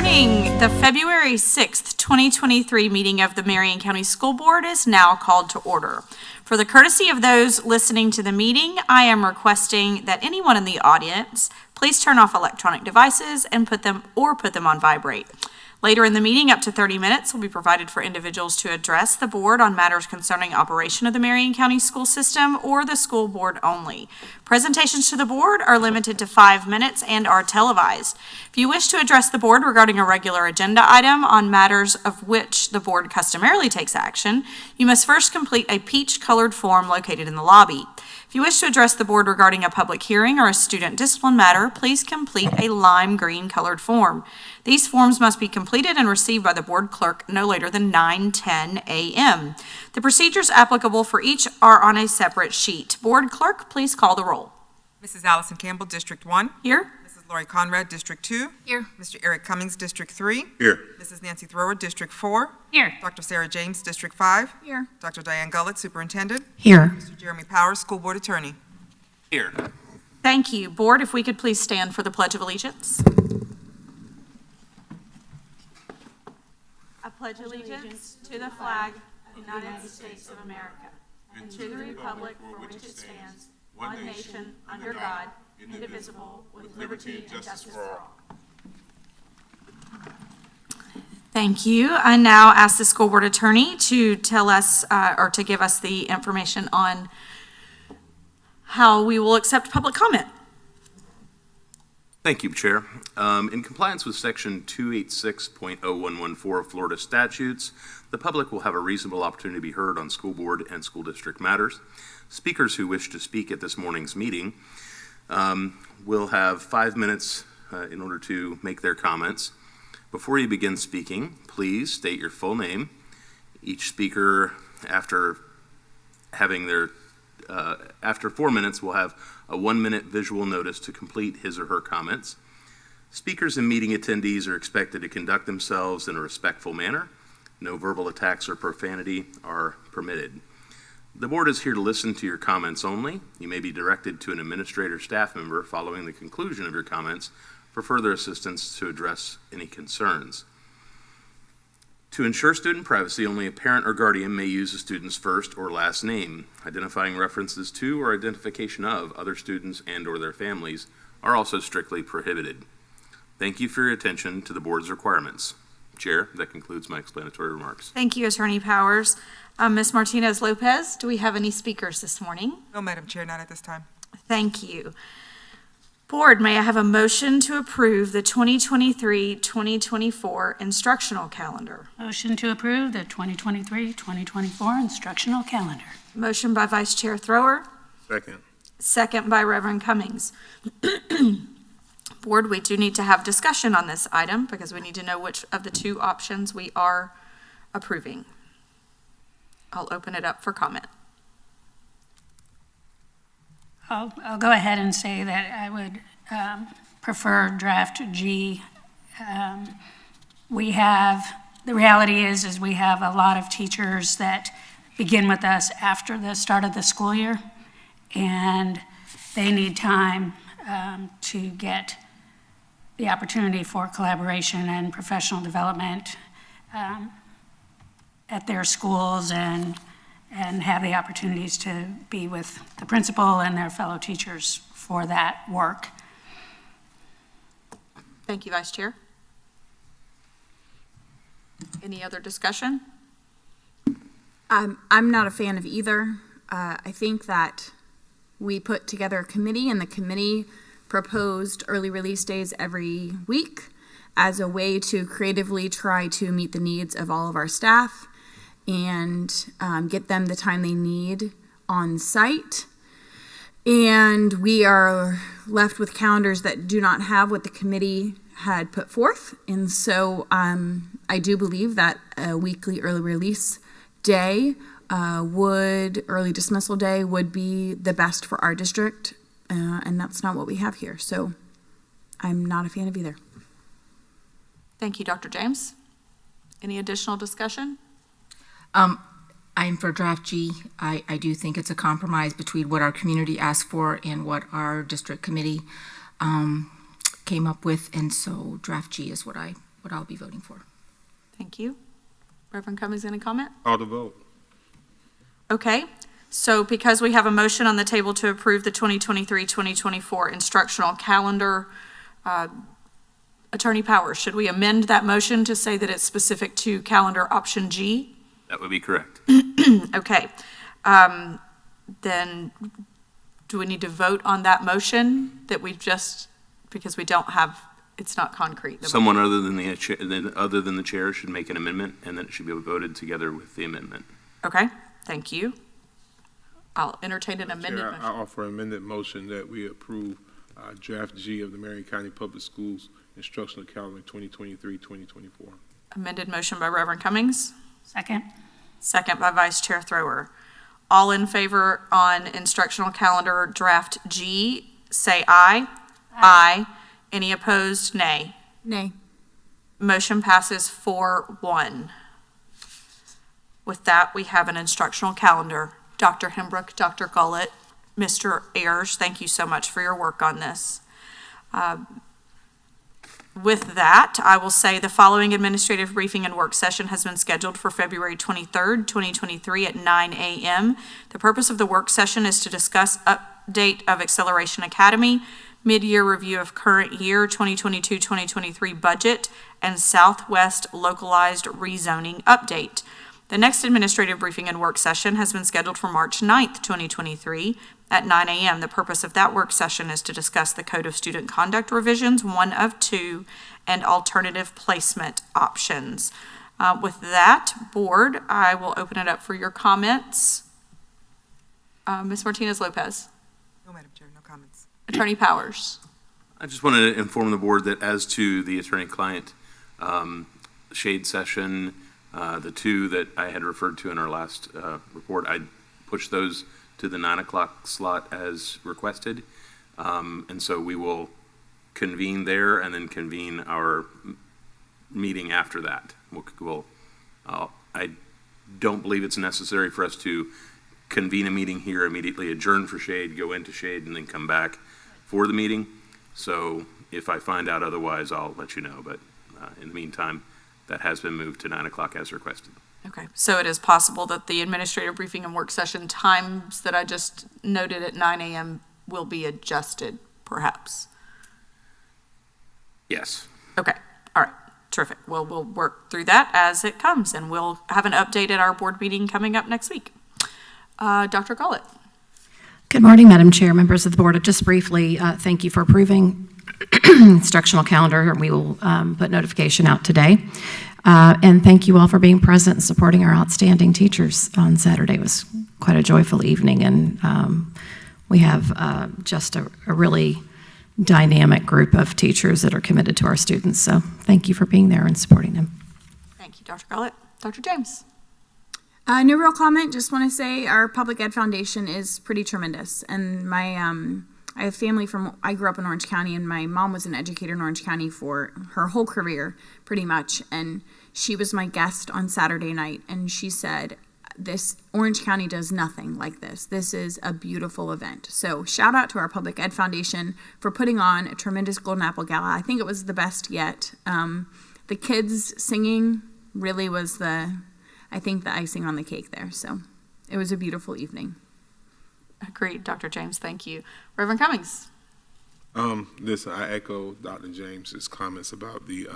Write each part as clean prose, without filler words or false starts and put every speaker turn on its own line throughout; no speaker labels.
morning. The February 6th, 2023 meeting of the Marion County School Board is now called to order. For the courtesy of those listening to the meeting, I am requesting that anyone in the audience please turn off electronic devices and put them on vibrate. Later in the meeting, up to 30 minutes will be provided for individuals to address the board on matters concerning operation of the Marion County school system or the school board only. Presentations to the board are limited to 5 minutes and are televised. If you wish to address the board regarding a regular agenda item on matters of which the board customarily takes action, you must first complete a peach-colored form located in the lobby. If you wish to address the board regarding a public hearing or a student discipline matter, please complete a lime green colored form. These forms must be completed and received by the board clerk no later than 9:10 a.m. The procedures applicable for each are on a separate sheet. Board clerk, please call the roll.
Mrs. Allison Campbell, District 1.
Here.
Mrs. Lori Conrad, District 2.
Here.
Mr. Eric Cummings, District 3.
Here.
Mrs. Nancy Thrower, District 4.
Here.
Dr. Sarah James, District 5.
Here.
Dr. Diane Gullett, Superintendent.
Here.
Mr. Jeremy Powers, School Board Attorney.
Here.
Thank you. Board, if we could please stand for the Pledge of Allegiance. I pledge allegiance to the flag of the United States of America and to the republic for which it stands, one nation, under God, indivisible, with liberty and justice for all. Thank you. I now ask the school board attorney to tell us or to give us the information on how we will accept public comment.
Thank you, Chair. In compliance with Section 286.0114 of Florida statutes, the public will have a reasonable opportunity to be heard on school board and school district matters. Speakers who wish to speak at this morning's meeting will have 5 minutes in order to make their comments. Before you begin speaking, please state your full name. Each speaker, after 4 minutes, will have a 1-minute visual notice to complete his or her comments. Speakers and meeting attendees are expected to conduct themselves in a respectful manner. No verbal attacks or profanity are permitted. The board is here to listen to your comments only. You may be directed to an administrator staff member following the conclusion of your comments for further assistance to address any concerns. To ensure student privacy, only a parent or guardian may use a student's first or last name. Identifying references to or identification of other students and or their families are also strictly prohibited. Thank you for your attention to the board's requirements. Chair, that concludes my explanatory remarks.
Thank you, Attorney Powers. Ms. Martinez-Lopez, do we have any speakers this morning?
No, Madam Chair, not at this time.
Thank you. Board, may I have a motion to approve the 2023-2024 instructional calendar?
Motion to approve the 2023-2024 instructional calendar.
Motion by Vice Chair Thrower.
Second.
Second by Reverend Cummings. Board, we do need to have discussion on this item because we need to know which of the two options we are approving. I'll open it up for comment.
I'll go ahead and say that I would prefer draft G. The reality is we have a lot of teachers that begin with us after the start of the school year, and they need time to get the opportunity for collaboration and professional development at their schools and have the opportunities to be with the principal and their fellow teachers for that work.
Thank you, Vice Chair. Any other discussion?
I'm not a fan of either. I think that we put together a committee, and the committee proposed early release days every week as a way to creatively try to meet the needs of all of our staff and get them the time they need on site. And we are left with calendars that do not have what the committee had put forth. And so I do believe that a weekly early release day early dismissal day would be the best for our district. And that's not what we have here. So I'm not a fan of either.
Thank you, Dr. James. Any additional discussion?
I'm for draft G. I do think it's a compromise between what our community asked for and what our district committee came up with, and so draft G is what I what I'll be voting for.
Thank you. Reverend Cummings, any comment?
Call the vote.
Okay, so because we have a motion on the table to approve the 2023-2024 instructional calendar, Attorney Powers, should we amend that motion to say that it's specific to calendar option G?
That would be correct.
Okay, then do we need to vote on that motion that we've just, because we don't have, it's not concrete?
Someone other than the chair should make an amendment, and then it should be voted together with the amendment.
Okay, thank you. I'll entertain an amended
Chair,
motion.
I offer an amended motion that we approve draft G of the Marion County Public Schools instructional calendar 2023-2024.
Amended motion by Reverend Cummings,
Second?
second by Vice Chair Thrower. All in favor on instructional calendar draft G, say aye. Aye. Any opposed, nay.
Nay.
Motion passes 4-1. With that, we have an instructional calendar. Dr. Hembrook, Dr. Gullett, Mr. Ayers, thank you so much for your work on this. With that, I will say the following administrative briefing and work session has been scheduled for February 23rd, 2023 at 9 a.m. The purpose of the work session is to discuss update of Acceleration Academy, mid-year review of current year 2022-2023 budget, and Southwest localized rezoning update. The next administrative briefing and work session has been scheduled for March 9th, 2023 at 9 a.m. The purpose of that work session is to discuss the Code of Student Conduct revisions, 1 of 2, and alternative placement options. With that, board, I will open it up for your comments. Ms. Martinez-Lopez.
No, Madam Chair, no comments.
Attorney Powers.
I just wanted to inform the board that as to the attorney-client shade session, the two that I had referred to in our last report, I pushed those to the 9 o'clock slot as requested. And so we will convene there and then convene our meeting after that. I don't believe it's necessary for us to convene a meeting here, immediately adjourn for shade, go into shade, and then come back for the meeting. So if I find out otherwise, I'll let you know. But in the meantime, that has been moved to 9 o'clock as requested.
Okay, so it is possible that the administrative briefing and work session times that I just noted at 9 a.m. will be adjusted, perhaps?
Yes.
Okay, all right, terrific. Well, we'll work through that as it comes, and we'll have an update at our board meeting coming up next week. Dr. Gullett.
Good morning, Madam Chair, members of the board. Just briefly, thank you for approving instructional calendar. We will put notification out today. And thank you all for being present and supporting our outstanding teachers on Saturday. It was quite a joyful evening, and we have just a really dynamic group of teachers that are committed to our students. So thank you for being there and supporting them.
Thank you, Dr. Gullett. Dr. James.
No real comment. Just want to say our public ed foundation is pretty tremendous. And my I have family I grew up in Orange County, and my mom was an educator in Orange County for her whole career, pretty much. And she was my guest on Saturday night, and she said, Orange County does nothing like this. This is a beautiful event. So shout out to our Public Ed Foundation for putting on a tremendous Golden Apple Gala. I think it was the best yet. The kids singing really was the icing on the cake there. So it was a beautiful evening.
Agreed, Dr. James, thank you. Reverend Cummings.
Listen, I echo Dr. James's comments about the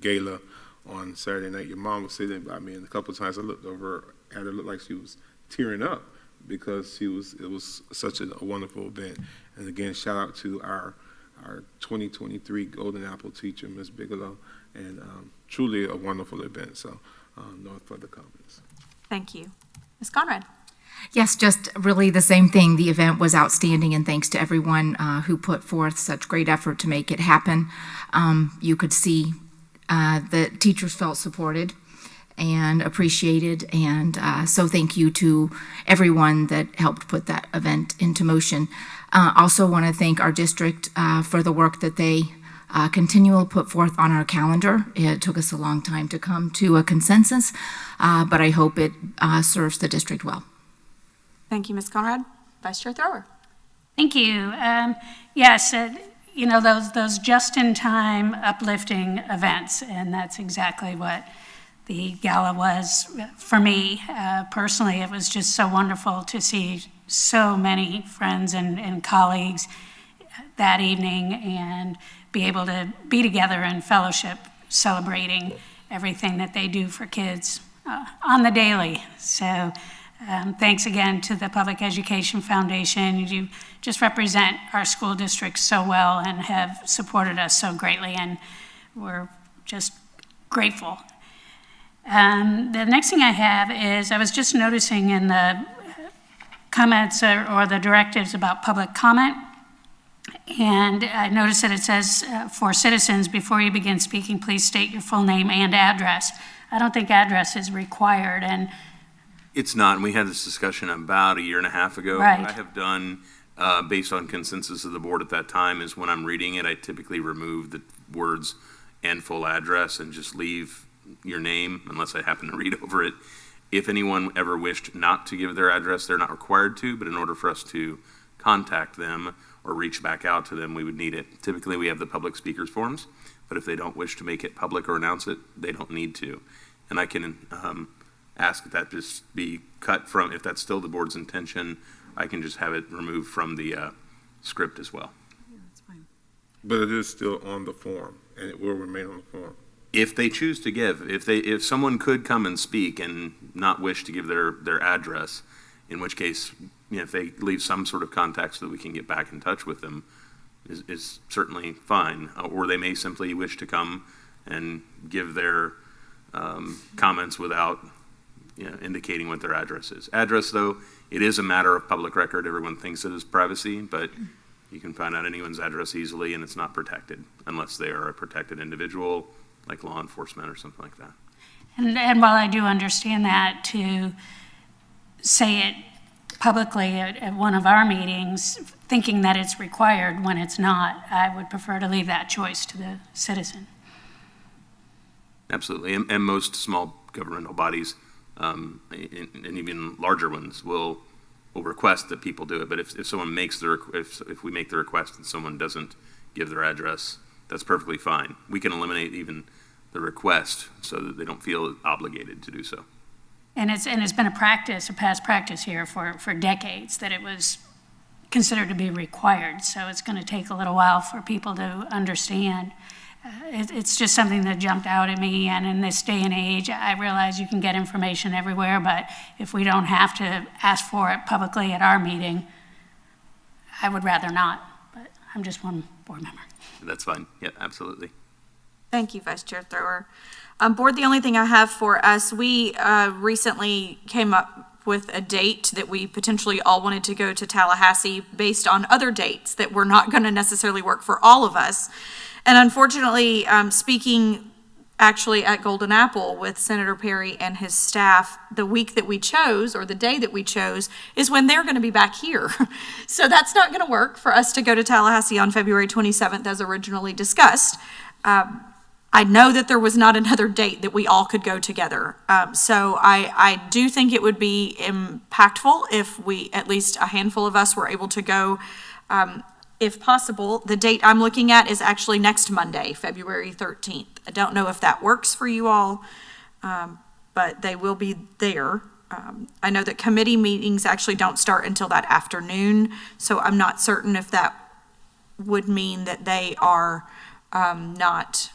gala on Saturday night. Your mom was sitting by me, and a couple of times I looked over at her, looked like she was tearing up because it was such a wonderful event. And again, shout out to our 2023 Golden Apple teacher, Ms. Bigelow, and truly a wonderful event. So no further comments.
Thank you. Ms. Conrad.
Yes, just really the same thing. The event was outstanding, and thanks to everyone who put forth such great effort to make it happen. You could see the teachers felt supported and appreciated, and so thank you to everyone that helped put that event into motion. Also want to thank our district for the work that they continually put forth on our calendar. It took us a long time to come to a consensus, but I hope it serves the district well.
Thank you, Ms. Conrad. Vice Chair Thrower.
Thank you. Yes, you know, those just-in-time uplifting events, and that's exactly what the gala was for me. Personally, it was just so wonderful to see so many friends and colleagues that evening and be able to be together in fellowship, celebrating everything that they do for kids on the daily. So thanks again to the Public Education Foundation. You just represent our school district so well and have supported us so greatly, and we're just grateful. The next thing I have is I was just noticing in the comments or the directives about public comment, and I noticed that it says for citizens, before you begin speaking, please state your full name and address. I don't think address is required, and
It's not, and we had this discussion about a year and a half ago.
Right.
What I have done, based on consensus of the board at that time, is when I'm reading it, I typically remove the words and full address and just leave your name, unless I happen to read over it. If anyone ever wished not to give their address, they're not required to, but in order for us to contact them or reach back out to them, we would need it. Typically, we have the public speakers forms, but if they don't wish to make it public or announce it, they don't need to. And I can ask that just be cut from, if that's still the board's intention, I can just have it removed from the script as well.
Yeah, that's fine.
But it is still on the form, and it will remain on the form.
If they choose to give, if someone could come and speak and not wish to give their address, in which case, you know, if they leave some sort of contact so that we can get back in touch with them, is certainly fine. Or they may simply wish to come and give their comments without, you know, indicating what their address is. Address, though, it is a matter of public record. Everyone thinks it is privacy, but you can find out anyone's address easily, and it's not protected unless they are a protected individual, like law enforcement or something like that.
And while I do understand that, to say it publicly at one of our meetings, thinking that it's required when it's not, I would prefer to leave that choice to the citizen.
Absolutely, and most small governmental bodies, and even larger ones, will request that people do it. But if someone makes if we make the request and someone doesn't give their address, that's perfectly fine. We can eliminate even the request so that they don't feel obligated to do so.
And it's been a past practice here for decades, that it was considered to be required. So it's going to take a little while for people to understand. It's just something that jumped out at me, and in this day and age, I realize you can get information everywhere, but if we don't have to ask for it publicly at our meeting, I would rather not, but I'm just one board member.
That's fine. Yeah, absolutely.
Thank you, Vice Chair Thrower. Board, the only thing I have for us, we recently came up with a date that we potentially all wanted to go to Tallahassee based on other dates that were not going to necessarily work for all of us. And unfortunately, speaking actually at Golden Apple with Senator Perry and his staff, the week that we chose, or the day that we chose, is when they're going to be back here. So that's not going to work for us to go to Tallahassee on February 27th as originally discussed. I know that there was not another date that we all could go together. So I do think it would be impactful if we, at least a handful of us, were able to go. If possible, the date I'm looking at is actually next Monday, February 13th. I don't know if that works for you all, but they will be there. I know that committee meetings actually don't start until that afternoon, so I'm not certain if that would mean that they are not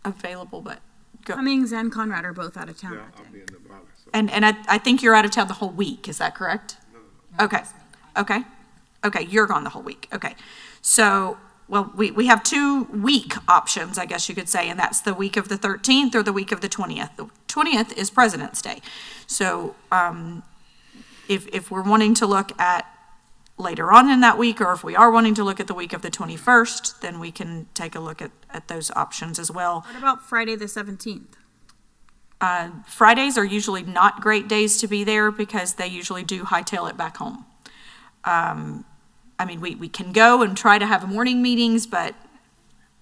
available, but go.
Cummings and Conrad are both out of town
Yeah,
that
I'll
day.
be in Nevada. So.
And I think you're out of town the whole week, is that correct? Okay, okay. Okay, you're gone the whole week. Okay. So, well, we have 2 week options, I guess you could say, and that's the week of the 13th or the week of the 20th. The 20th is President's Day. So, if we're wanting to look at later on in that week, or if we are wanting to look at the week of the 21st, then we can take a look at those options as well.
What about Friday the 17th?
Fridays are usually not great days to be there because they usually do hightail it back home. I mean, we can go and try to have morning meetings, but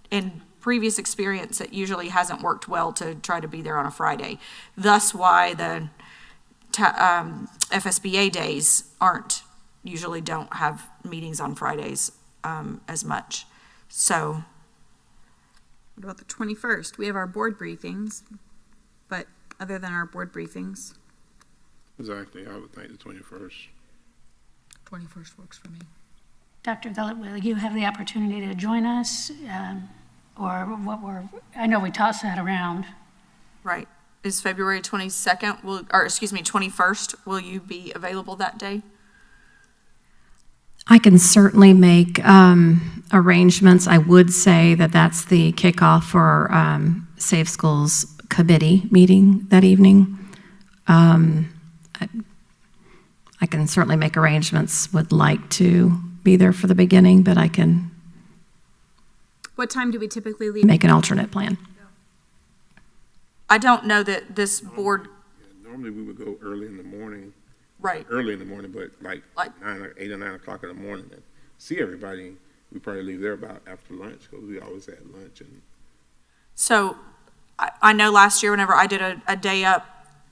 in previous experience, it usually hasn't worked well to try to be there on a Friday. Thus why the FSBA days usually don't have meetings on Fridays as much. So,
What about the 21st? We have our board briefings, but other than our board briefings,
Exactly, I would think the 21st.
21st works for me.
Dr. Gullett, will you have the opportunity to join us? Or I know we tossed that around.
right, is February 22nd, or excuse me, 21st, will you be available that day?
I can certainly make arrangements. I would say that that's the kickoff for Safe Schools Committee meeting that evening. I can certainly make arrangements, would like to be there for the beginning, but I can
what time do we typically leave?
make an alternate plan.
I don't know that this board,
Normally, we would go early in the morning,
right,
but like
Like-
8 or 9 o'clock in the morning and see everybody. We probably leave there about after lunch because we always had lunch. And
so I know last year whenever I did a day up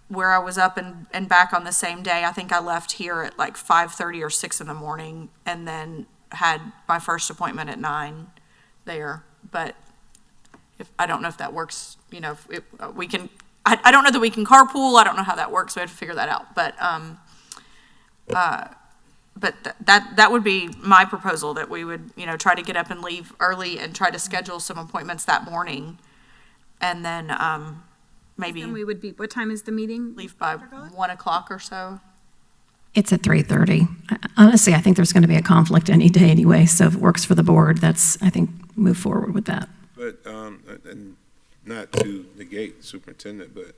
where I was up and back on the same day, I think I left here at like 5:30 or 6 in the morning and then had my first appointment at 9 there. But I don't know if that works, if we can, I don't know that we can carpool. I don't know how that works. We have to figure that out. But that would be my proposal, that we would, try to get up and leave early and try to schedule some appointments that morning. And then maybe
And we would be, what time is the meeting?
leave by 1 o'clock or so.
It's at 3:30. Honestly, I think there's going to be a conflict any day anyway, so if it works for the board, I think, move forward with that.
But, and not to negate the superintendent, but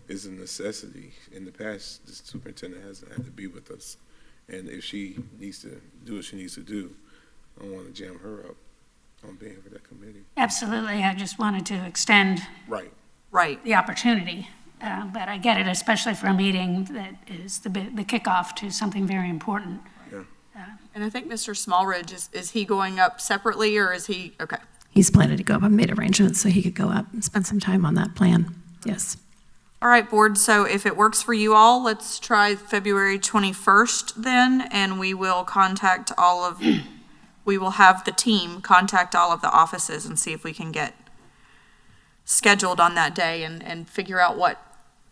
it's a necessity. In the past, the superintendent hasn't had to be with us. And if she needs to do what she needs to do, I don't want to jam her up on being for that committee.
Absolutely, I just wanted to extend
Right.
the opportunity. But I get it, especially for a meeting that is the kickoff to something very important.
And I think Mr. Smallridge, is he going up separately or is he, okay.
He's planning to go up. I made arrangements so he could go up and spend some time on that plan. Yes.
All right, board, so if it works for you all, let's try February 21st then, and we will we will have the team contact all of the offices and see if we can get scheduled on that day and figure out what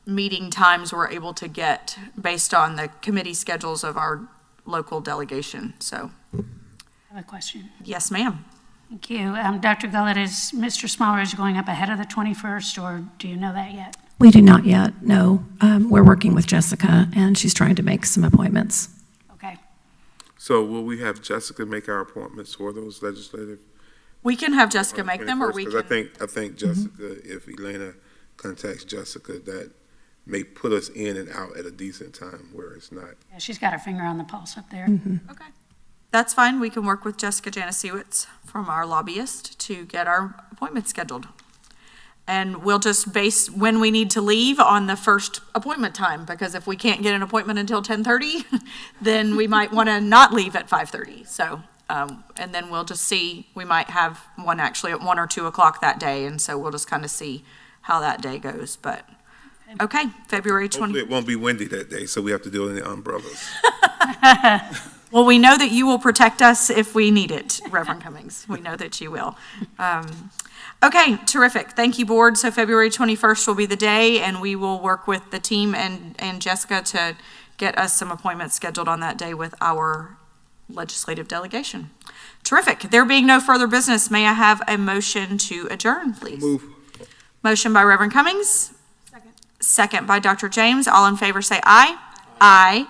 meeting times we're able to get based on the committee schedules of our local delegation. So,
I have a question.
yes, ma'am.
Thank you. Dr. Gullett, is Mr. Smallridge going up ahead of the 21st, or do you know that yet?
We do not yet, no. We're working with Jessica, and she's trying to make some appointments.
Okay.
So will we have Jessica make our appointments for those legislative?
We can have Jessica make them, or we can.
Because I think Jessica, if Elena contacts Jessica, that may put us in and out at a decent time where it's not.
Yeah, she's got her finger on the pulse up there.
Okay. That's fine. We can work with Jessica Janasiewicz from our lobbyist to get our appointment scheduled. And we'll just base when we need to leave on the first appointment time, because if we can't get an appointment until 10:30, then we might want to not leave at 5:30. So, and then we'll just see, we might have one actually at 1 or 2 o'clock that day. And so we'll just kind of see how that day goes. But, okay, February 20.
Hopefully it won't be windy that day, so we have to deal in the umbrellas.
Well, we know that you will protect us if we need it, Reverend Cummings. We know that you will. Okay, terrific. Thank you, board. So February 21st will be the day, and we will work with the team and Jessica to get us some appointments scheduled on that day with our legislative delegation. Terrific. There being no further business, may I have a motion to adjourn, please?
Move.
Motion by Reverend Cummings. Second by Dr. James. All in favor say aye. Aye.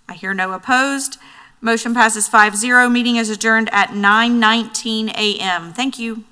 I hear no opposed. Motion passes 5-0. Meeting is adjourned at 9:19 a.m. Thank you.